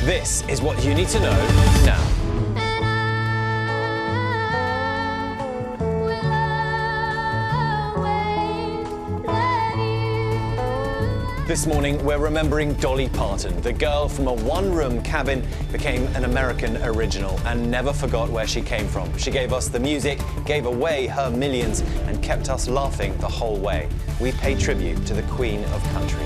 This is what you need to know now. This morning, we're remembering Dolly Parton. The girl from a one-room cabin became an American original and never forgot where she came from. She gave us the music, gave away her millions, and kept us laughing the whole way. We pay tribute to the Queen of Country.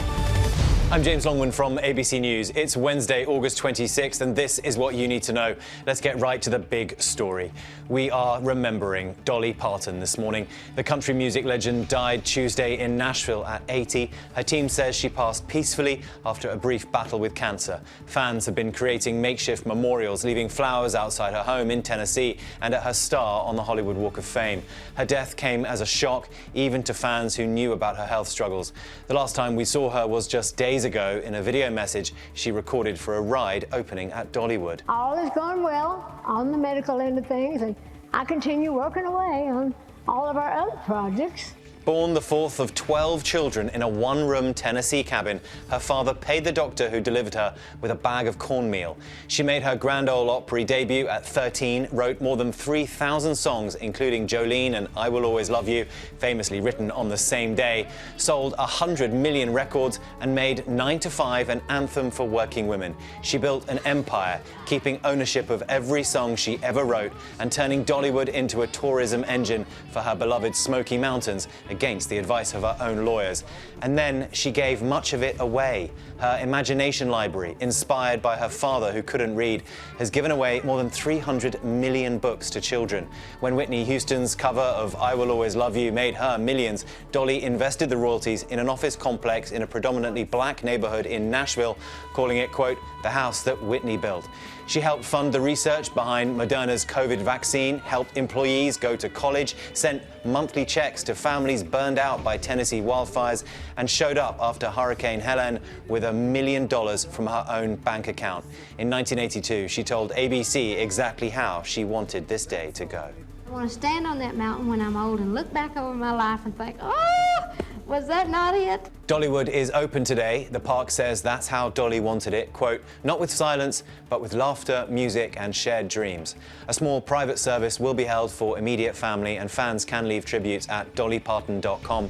I'm James Longman from ABC News. It's Wednesday, August 26th, and this is what you need to know. Let's get right to the big story. We are remembering Dolly Parton this morning. The country music legend died Tuesday in Nashville at 80. Her team says she passed peacefully after a brief battle with cancer. Fans have been creating makeshift memorials, leaving flowers outside her home in Tennessee and at her star on the Hollywood Walk of Fame. Her death came as a shock, even to fans who knew about her health struggles. The last time we saw her was just days ago in a video message she recorded for a ride opening at Dollywood. All is going well on the medical end of things, and I continue working away on all of our other projects. Born the fourth of 12 children in a one-room Tennessee cabin, her father paid the doctor who delivered her with a bag of cornmeal. She made her Grand Ole Opry debut at 13, wrote more than 3,000 songs, including Jolene and I Will Always Love You, famously written on the same day, sold 100 million records, and made 9 to 5 an anthem for working women. She built an empire, keeping ownership of every song she ever wrote and turning Dollywood into a tourism engine for her beloved Smoky Mountains, against the advice of her own lawyers. And then she gave much of it away. Her imagination library, inspired by her father who couldn't read, has given away more than 300 million books to children. When Whitney Houston's cover of I Will Always Love You made her millions, Dolly invested the royalties in an office complex in a predominantly black neighborhood in Nashville, calling it, quote, the house that Whitney built. She helped fund the research behind Moderna's COVID vaccine, helped employees go to college, sent monthly checks to families burned out by Tennessee wildfires, and showed up after Hurricane Helene with $1 million from her own bank account. In 1982, she told ABC exactly how she wanted this day to go. I want to stand on that mountain when I'm old and look back over my life and think, oh, was that not it? Dollywood is open today. The park says that's how Dolly wanted it, quote, not with silence, but with laughter, music, and shared dreams. A small private service will be held for immediate family, and fans can leave tributes at dollyparton.com.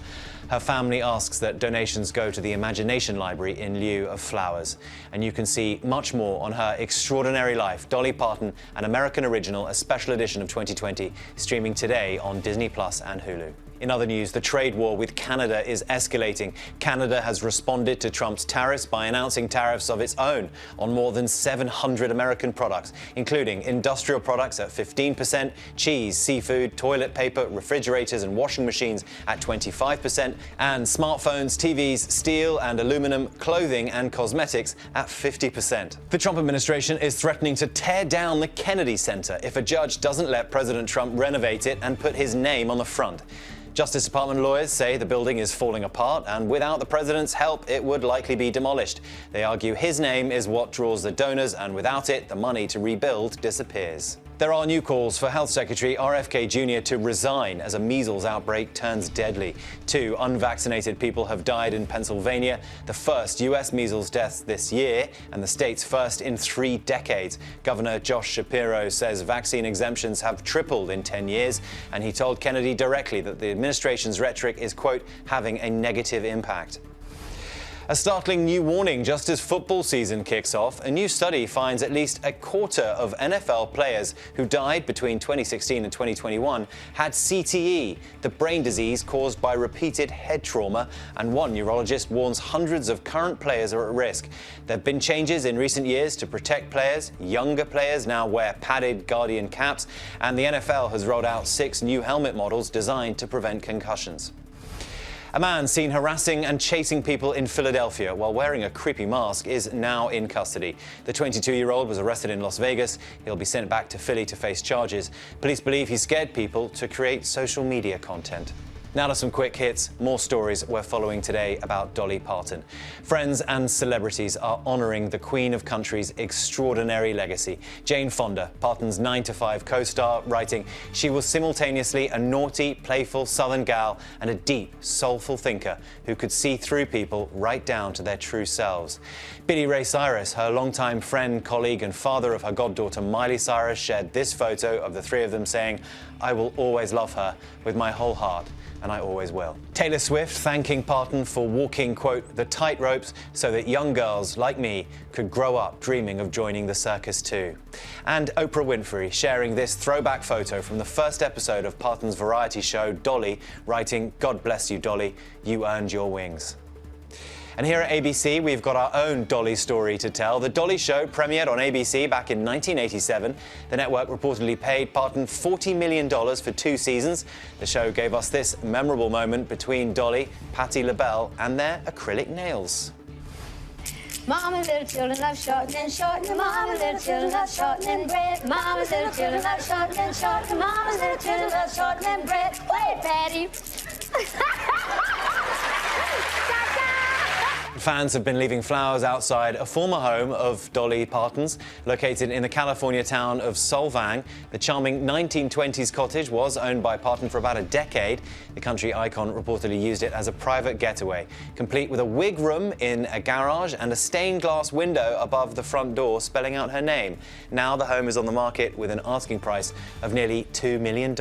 Her family asks that donations go to the Imagination Library in lieu of flowers. And you can see much more on her extraordinary life, Dolly Parton, an American original, a special edition of 2020, streaming today on Disney Plus and Hulu. In other news, the trade war with Canada is escalating. Canada has responded to Trump's tariffs by announcing tariffs of its own on more than 700 American products, including industrial products at 15%, cheese, seafood, toilet paper, refrigerators and washing machines at 25%, and smartphones, TVs, steel and aluminum, clothing and cosmetics at 50%. The Trump administration is threatening to tear down the Kennedy Center if a judge doesn't let President Trump renovate it and put his name on the front. Justice Department lawyers say the building is falling apart, and without the president's help, it would likely be demolished. They argue his name is what draws the donors, and without it, the money to rebuild disappears. There are new calls for Health Secretary RFK Jr. to resign as a measles outbreak turns deadly. 2 unvaccinated people have died in Pennsylvania, the first U.S. measles deaths this year, and the state's first in 3 decades. Governor Josh Shapiro says vaccine exemptions have tripled in 10 years, and he told Kennedy directly that the administration's rhetoric is, quote, having a negative impact. A startling new warning just as football season kicks off. A new study finds at least a quarter of NFL players who died between 2016 and 2021 had CTE, the brain disease caused by repeated head trauma, and one neurologist warns hundreds of current players are at risk. There have been changes in recent years to protect players. Younger players now wear padded Guardian caps, and the NFL has rolled out 6 new helmet models designed to prevent concussions. A man seen harassing and chasing people in Philadelphia while wearing a creepy mask is now in custody. The 22-year-old was arrested in Las Vegas. He'll be sent back to Philly to face charges. Police believe he scared people to create social media content. Now to some quick hits, more stories we're following today about Dolly Parton. Friends and celebrities are honouring the Queen of Country's extraordinary legacy. Jane Fonda, Parton's 9 to 5 co-star, writing, "She was simultaneously a naughty, playful Southern gal and a deep, soulful thinker who could see through people right down to their true selves." Billy Ray Cyrus, her longtime friend, colleague and father of her goddaughter Miley Cyrus, shared this photo of the three of them saying, "I will always love her with my whole heart, and I always will." Taylor Swift thanking Parton for walking, quote, "the tightropes so that young girls like me could grow up dreaming of joining the circus too." And Oprah Winfrey sharing this throwback photo from the first episode of Parton's variety show, Dolly, writing, "God bless you, Dolly, you earned your wings." And here at ABC, we've got our own Dolly story to tell. The Dolly Show premiered on ABC back in 1987. The network reportedly paid Parton $40 million for 2 seasons. The show gave us this memorable moment between Dolly, Patti LaBelle, and their acrylic nails. Mama, little children love shortening, shortening. Mama, little children love shortening bread. Mama, little children love shortening, shortening. Mama, little children love shortening bread. Wait, Patty. Fans have been leaving flowers outside a former home of Dolly Parton's, located in the California town of Solvang. The charming 1920s cottage was owned by Parton for about a decade. The country icon reportedly used it as a private getaway, complete with a wig room in a garage and a stained glass window above the front door spelling out her name. Now the home is on the market with an asking price of nearly $2 million.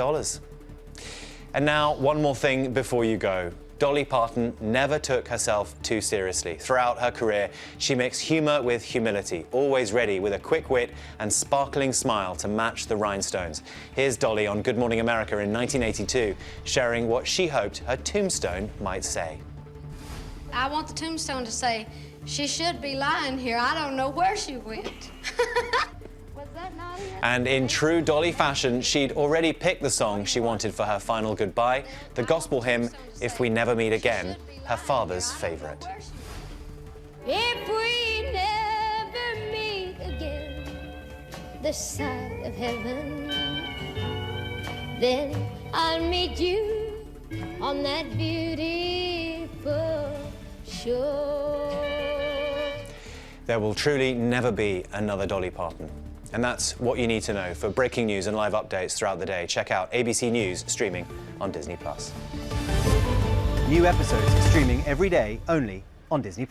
And now, one more thing before you go. Dolly Parton never took herself too seriously. Throughout her career, she mixed humour with humility, always ready with a quick wit and sparkling smile to match the rhinestones. Here's Dolly on Good Morning America in 1982, sharing what she hoped her tombstone might say. I want the tombstone to say, "She should be lying here. I don't know where she went." And in true Dolly fashion, she'd already picked the song she wanted for her final goodbye, the gospel hymn, "If We Never Meet Again," her father's favourite. If we never meet again, this side of heaven, then I'll meet you on that beautiful shore. There will truly never be another Dolly Parton. And that's what you need to know. For breaking news and live updates throughout the day, check out ABC News streaming on Disney+. New episodes streaming every day only on Disney+.